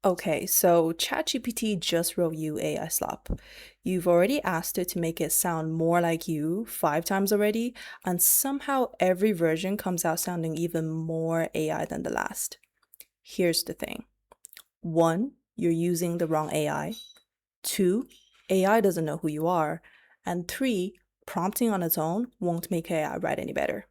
Okay, so ChatGPT just wrote you AI slop. You've already asked it to make it sound more like you 5 times already, and somehow every version comes out sounding even more AI than the last. Here's the thing. 1, you're using the wrong AI. 2, AI doesn't know who you are. And 3, prompting on its own won't make AI write any better.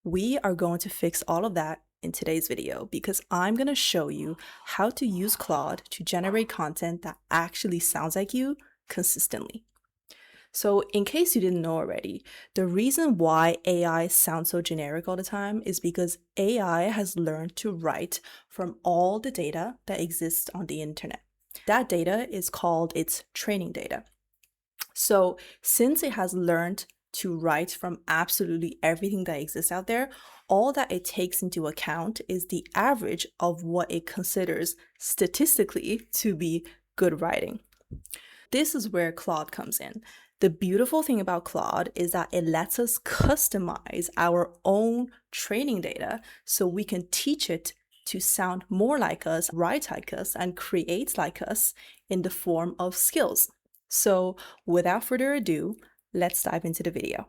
We are going to fix all of that in today's video because I'm going to show you how to use Claude to generate content that actually sounds like you consistently. So in case you didn't know already, the reason why AI sounds so generic all the time is because AI has learned to write from all the data that exists on the internet. That data is called its training data. So since it has learned to write from absolutely everything that exists out there, all that it takes into account is the average of what it considers statistically to be good writing. This is where Claude comes in. The beautiful thing about Claude is that it lets us customize our own training data so we can teach it to sound more like us, write like us, and create like us in the form of skills. So without further ado, let's dive into the video.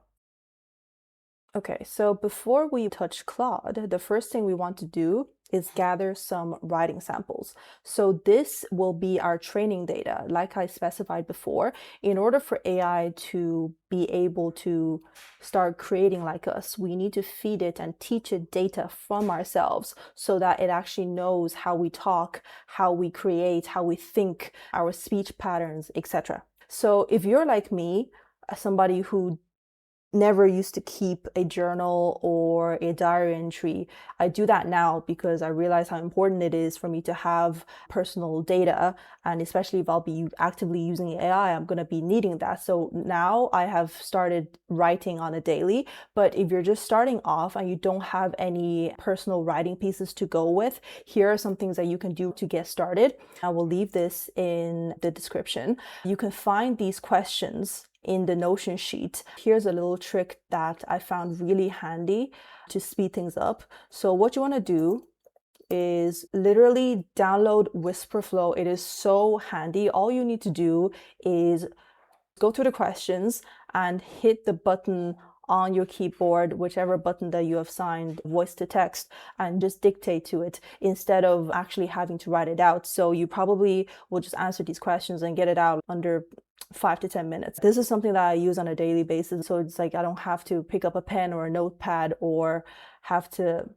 Okay, so before we touch Claude, the first thing we want to do is gather some writing samples. So this will be our training data, like I specified before. In order for AI to be able to start creating like us, we need to feed it and teach it data from ourselves so that it actually knows how we talk, how we create, how we think, our speech patterns, etc. So if you're like me, somebody who never used to keep a journal or a diary entry. I do that now because I realize how important it is for me to have personal data. And especially if I'll be actively using AI, I'm going to be needing that. So now I have started writing on a daily. But if you're just starting off and you don't have any personal writing pieces to go with, here are some things that you can do to get started. I will leave this in the description. You can find these questions in the Notion sheet. Here's a little trick that I found really handy to speed things up. So what you want to do is literally download WisperFlow. It is so handy. All you need to do is go to the questions and hit the button on your keyboard, whichever button that you have signed voice to text, and just dictate to it instead of actually having to write it out. So you probably will just answer these questions and get it out under 5 to 10 minutes. This is something that I use on a daily basis. So it's like I don't have to pick up a pen or a notepad or have to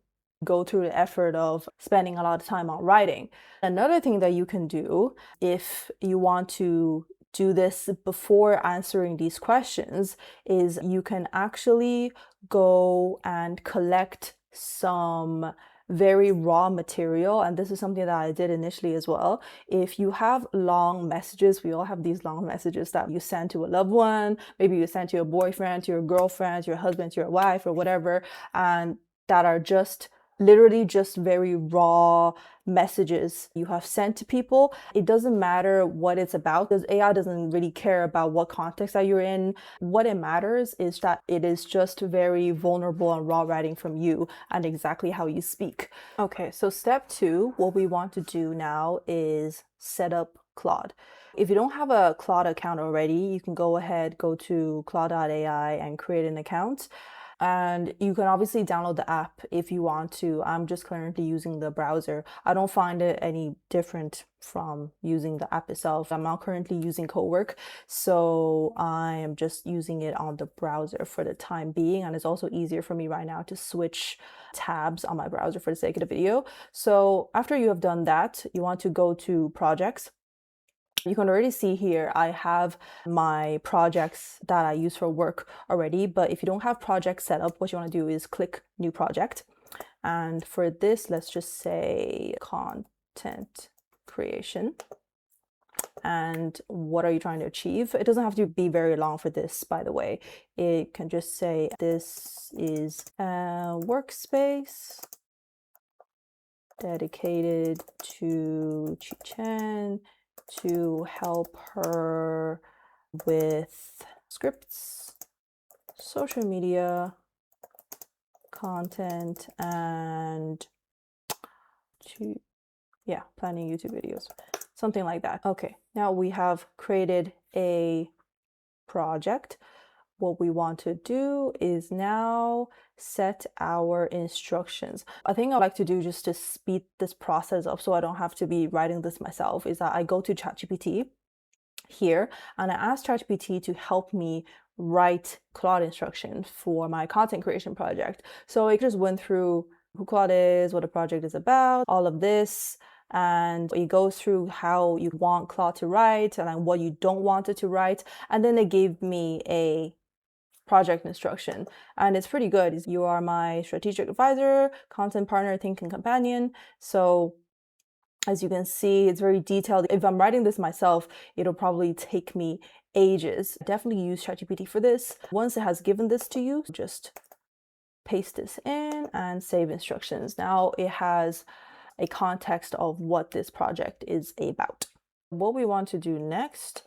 go through the effort of spending a lot of time on writing. Another thing that you can do if you want to do this before answering these questions is you can actually go and collect some very raw material. And this is something that I did initially as well. If you have long messages, we all have these long messages that you send to a loved one, maybe you send to your boyfriend, to your girlfriend, to your husband, to your wife, or whatever, and that are just literally just very raw messages you have sent to people. It doesn't matter what it's about because AI doesn't really care about what context that you're in. What it matters is that it is just very vulnerable and raw writing from you and exactly how you speak. Okay, so step 2, what we want to do now is set up Claude. If you don't have a Claude account already, you can go ahead, go to claude.ai and create an account. And you can obviously download the app if you want to. I'm just currently using the browser. I don't find it any different from using the app itself. I'm not currently using Cowork, so I am just using it on the browser for the time being. And it's also easier for me right now to switch tabs on my browser for the sake of the video. So after you have done that, you want to go to projects. You can already see here, I have my projects that I use for work already, but if you don't have projects set up, what you want to do is click new project. And for this, let's just say content creation. And what are you trying to achieve? It doesn't have to be very long for this, by the way. It can just say this is a workspace dedicated to Chi-Chen to help her with scripts, social media, content, and Yeah, planning YouTube videos, something like that. Okay, now we have created a project. What we want to do is now set our instructions. I think I'd like to do, just to speed this process up so I don't have to be writing this myself, is that I go to ChatGPT here and I ask ChatGPT to help me write Claude instructions for my content creation project. So it just went through who Claude is, what the project is about, all of this, and it goes through how you want Claude to write and what you don't want it to write. And then it gave me a project instruction, and it's pretty good. You are my strategic advisor, content partner, thinking companion. So as you can see, it's very detailed. If I'm writing this myself, it'll probably take me ages. Definitely use ChatGPT for this. Once it has given this to you, just paste this in and save instructions. Now it has a context of what this project is about. What we want to do next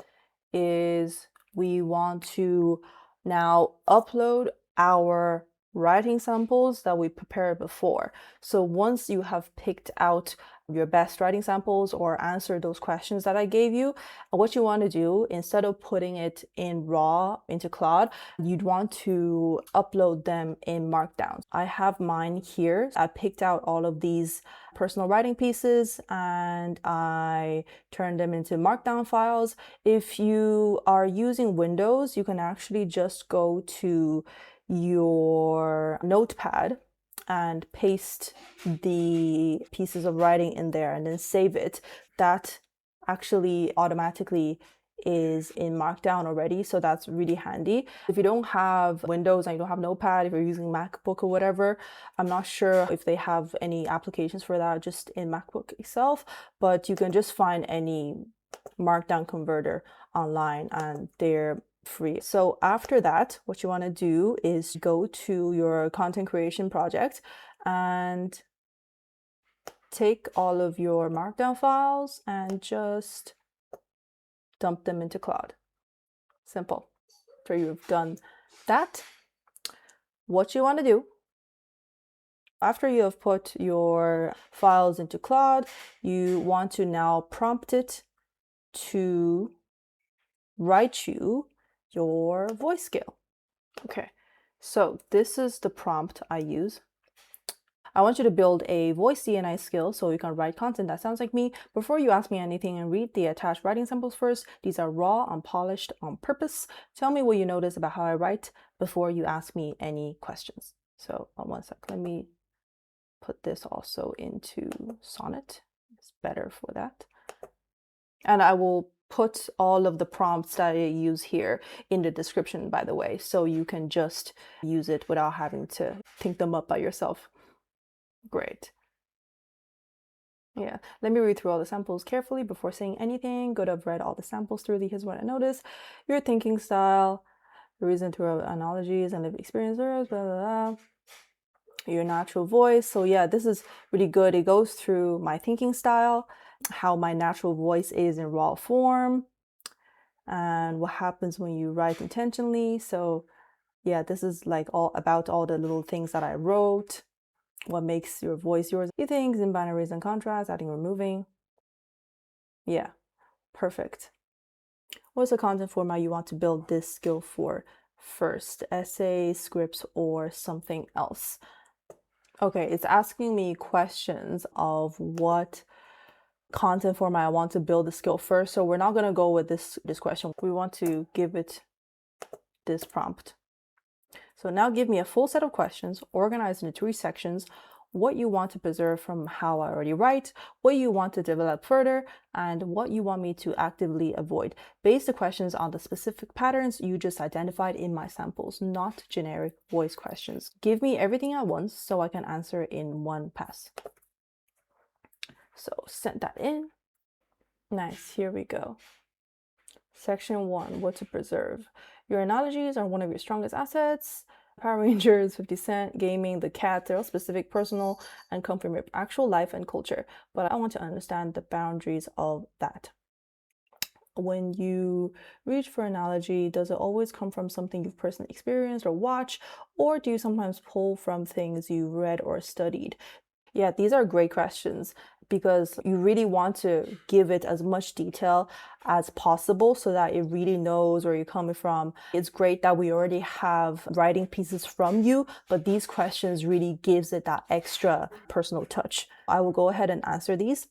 is we want to now upload our writing samples that we prepared before. So once you have picked out your best writing samples or answered those questions that I gave you, what you want to do, instead of putting it in raw into Claude, you'd want to upload them in Markdown. I have mine here. I picked out all of these personal writing pieces and I turned them into Markdown files. If you are using Windows, you can actually just go to your notepad and paste the pieces of writing in there and then save it. That actually automatically is in Markdown already, so that's really handy. If you don't have Windows and you don't have Notepad, if you're using MacBook or whatever, I'm not sure if they have any applications for that just in MacBook itself, but you can just find any Markdown converter online and they're free. So after that, what you want to do is go to your content creation project and take all of your Markdown files and just dump them into Claude. Simple. After you've done that, what you want to do, after you have put your files into Claude, you want to now prompt it to write you your voice scale. Okay, so this is the prompt I use. I want you to build a voice DNI skill so you can write content that sounds like me. Before you ask me anything, and read the attached writing samples first. These are raw, unpolished on purpose. Tell me what you notice about how I write before you ask me any questions. So one sec, let me put this also into Sonnet. It's better for that. And I will put all of the prompts that I use here in the description, by the way, so you can just use it without having to think them up by yourself. Great. Yeah, let me read through all the samples carefully before saying anything. Good, I've read all the samples through. Here's what I noticed. Your thinking style, the reason through analogies and lived experiences, blah, blah, blah. Your natural voice. So yeah, this is really good. It goes through my thinking style, how my natural voice is in raw form, and what happens when you write intentionally. So yeah, this is like all about all the little things that I wrote. What makes your voice yours? Few things in binaries and contrast, adding, removing. Yeah, perfect. What's the content format you want to build this skill for first? Essays, scripts, or something else? Okay, it's asking me questions of what content format I want to build the skill first. So we're not going to go with this question. We want to give it this prompt. So now give me a full set of questions organized into 3 sections: what you want to preserve from how I already write, what you want to develop further, and what you want me to actively avoid. Base the questions on the specific patterns you just identified in my samples, not generic voice questions. Give me everything at once so I can answer in one pass. So send that in. Nice, here we go. Section 1, what to preserve. Your analogies are one of your strongest assets. Power Rangers, 50 Cent, gaming, the cat, they're all specific, personal, and come from your actual life and culture. But I want to understand the boundaries of that. When you reach for analogy, does it always come from something you've personally experienced or watched, or do you sometimes pull from things you've read or studied? Yeah, these are great questions. because you really want to give it as much detail as possible so that it really knows where you're coming from. It's great that we already have writing pieces from you, but these questions really gives it that extra personal touch. I will go ahead and answer these.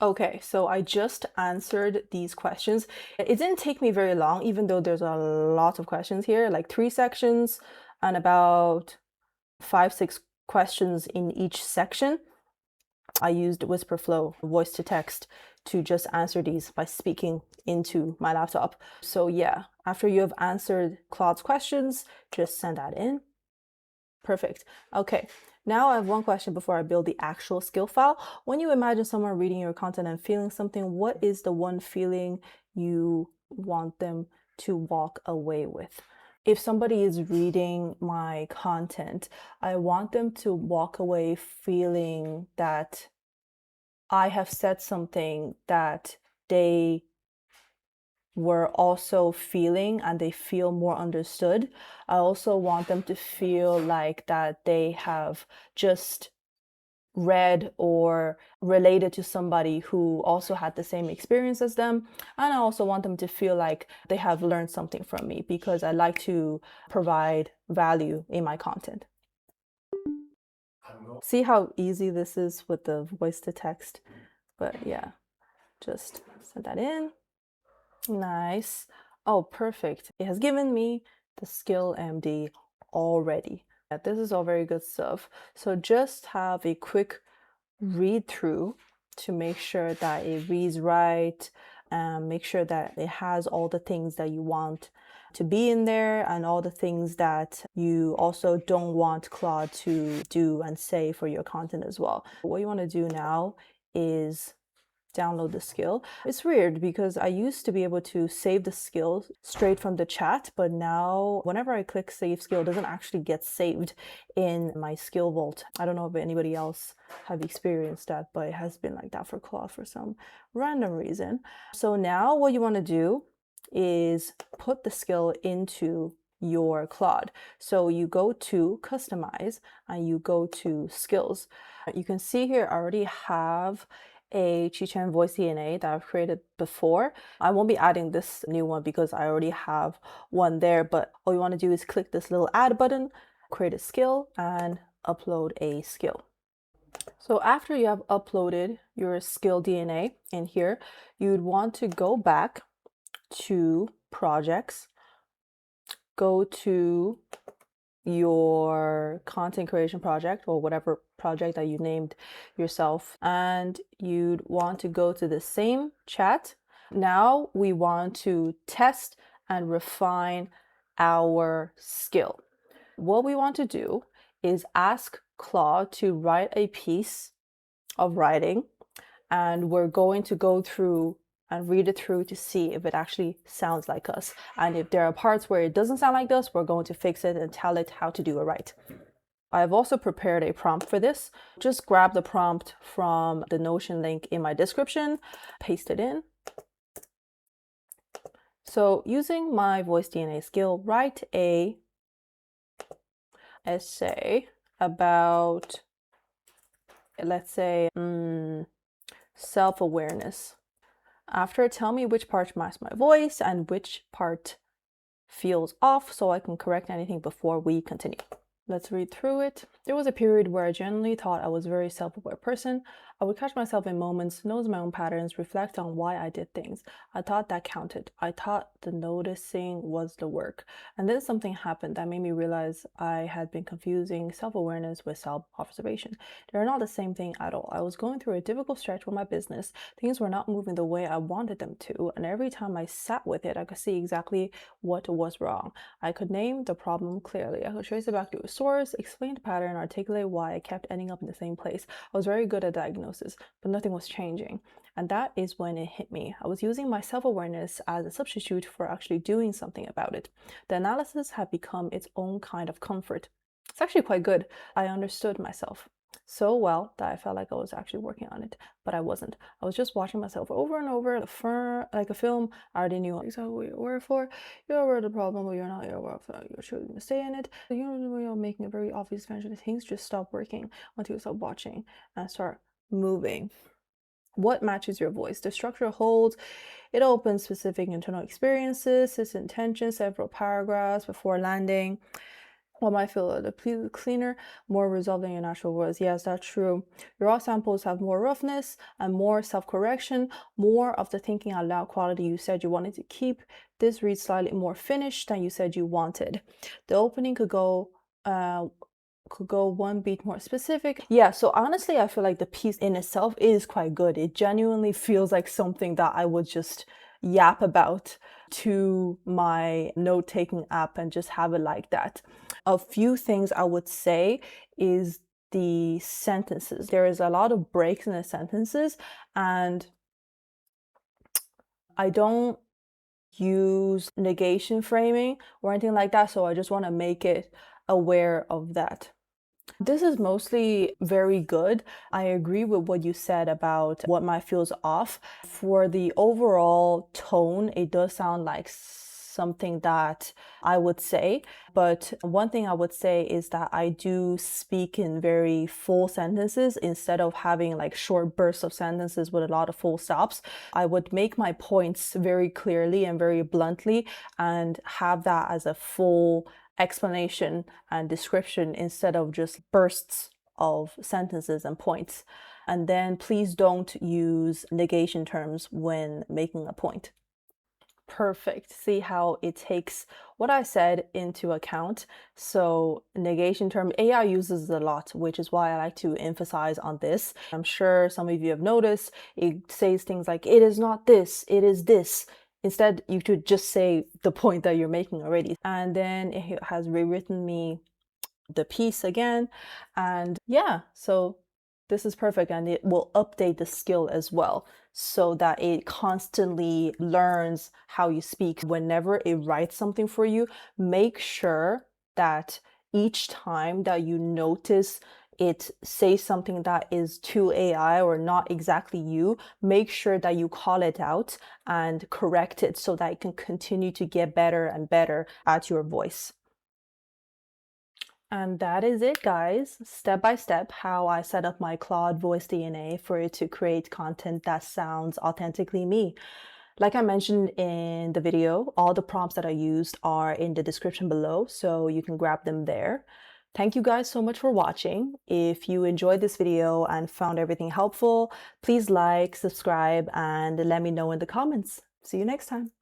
Okay, so I just answered these questions. It didn't take me very long, even though there's a lot of questions here, like 3 sections and about 5-6 questions in each section. I used WisperFlow voice to text to just answer these by speaking into my laptop. So yeah, after you have answered Claude's questions, just send that in. Perfect. Okay, now I have one question before I build the actual skill file. When you imagine someone reading your content and feeling something, what is the one feeling you want them to walk away with? If somebody is reading my content, I want them to walk away feeling that I have said something that they were also feeling and they feel more understood. I also want them to feel like that they have just read or related to somebody who also had the same experience as them. And I also want them to feel like they have learned something from me, because I like to provide value in my content. See how easy this is with the voice to text? But yeah, just send that in. Nice. Oh, perfect. It has given me the skill MD already. Yeah, this is all very good stuff. So just have a quick read through to make sure that it reads right, and make sure that it has all the things that you want to be in there and all the things that you also don't want Claude to do and say for your content as well. What you want to do now is download the skill. It's weird because I used to be able to save the skill straight from the chat, but now whenever I click save skill, it doesn't actually get saved in my skill vault. I don't know if anybody else have experienced that, but it has been like that for Claude for some random reason. So now what you want to do is put the skill into your Claude. So you go to customize and you go to skills. You can see here I already have a Chichen voice DNA that I've created before. I won't be adding this new one because I already have one there, but all you want to do is click this little add button, create a skill, and upload a skill. So after you have uploaded your skill DNA in here, you'd want to go back to projects, go to your content creation project or whatever project that you named yourself, and you'd want to go to the same chat. Now we want to test and refine our skill. What we want to do is ask Claude to write a piece of writing, and we're going to go through and read it through to see if it actually sounds like us. And if there are parts where it doesn't sound like us, we're going to fix it and tell it how to do it right. I've also prepared a prompt for this. Just grab the prompt from the Notion link in my description, paste it in. So using my voice DNA skill, write a essay about, let's say, self-awareness. After, tell me which part matches my voice and which part feels off so I can correct anything before we continue. Let's read through it. There was a period where I generally thought I was a very self-aware person. I would catch myself in moments, notice my own patterns, reflect on why I did things. I thought that counted. I thought the noticing was the work. And then something happened that made me realize I had been confusing self-awareness with self-observation. They are not the same thing at all. I was going through a difficult stretch with my business. Things were not moving the way I wanted them to. And every time I sat with it, I could see exactly what was wrong. I could name the problem clearly. I could trace it back to a source, explain the pattern, articulate why I kept ending up in the same place. I was very good at diagnosis, but nothing was changing. And that is when it hit me. I was using my self-awareness as a substitute for actually doing something about it. The analysis had become its own kind of comfort. It's actually quite good. I understood myself. so well that I felt like I was actually working on it, but I wasn't. I was just watching myself over and over, like a film. I already knew exactly what you were for. You're aware of the problem, but you're not aware of you're choosing to stay in it. You're making a very obvious mention of things. Just stop working until you stop watching and start moving. What matches your voice? The structure holds. It opens specific internal experiences, its intention, several paragraphs before landing. What might feel a little cleaner, more resolved than your natural words. Yes, that's true. Your raw samples have more roughness and more self-correction, more of the thinking out loud quality you said you wanted to keep. This reads slightly more finished than you said you wanted. The opening could go one beat more specific. Yeah, so honestly, I feel like the piece in itself is quite good. It genuinely feels like something that I would just yap about to my note-taking app and just have it like that. A few things I would say is the sentences. There is a lot of breaks in the sentences, and I don't use negation framing or anything like that, so I just want to make it aware of that. This is mostly very good. I agree with what you said about what might feels off. For the overall tone, it does sound like something that I would say. But one thing I would say is that I do speak in very full sentences instead of having like short bursts of sentences with a lot of full stops. I would make my points very clearly and very bluntly and have that as a full explanation and description instead of just bursts of sentences and points. And then please don't use negation terms when making a point. Perfect. See how it takes what I said into account. So negation term, AI uses a lot, which is why I like to emphasize on this. I'm sure some of you have noticed it says things like, it is not this, it is this. Instead, you should just say the point that you're making already. And then it has rewritten me the piece again. And yeah, so this is perfect, and it will update the skill as well so that it constantly learns how you speak. Whenever it writes something for you, make sure that each time that you notice it say something that is too AI or not exactly you, make sure that you call it out and correct it so that it can continue to get better and better at your voice. And that is it, guys. Step by step, how I set up my Claude voice DNA for it to create content that sounds authentically me. Like I mentioned in the video, all the prompts that I used are in the description below, so you can grab them there. Thank you guys so much for watching. If you enjoyed this video and found everything helpful, please like, subscribe, and let me know in the comments. See you next time.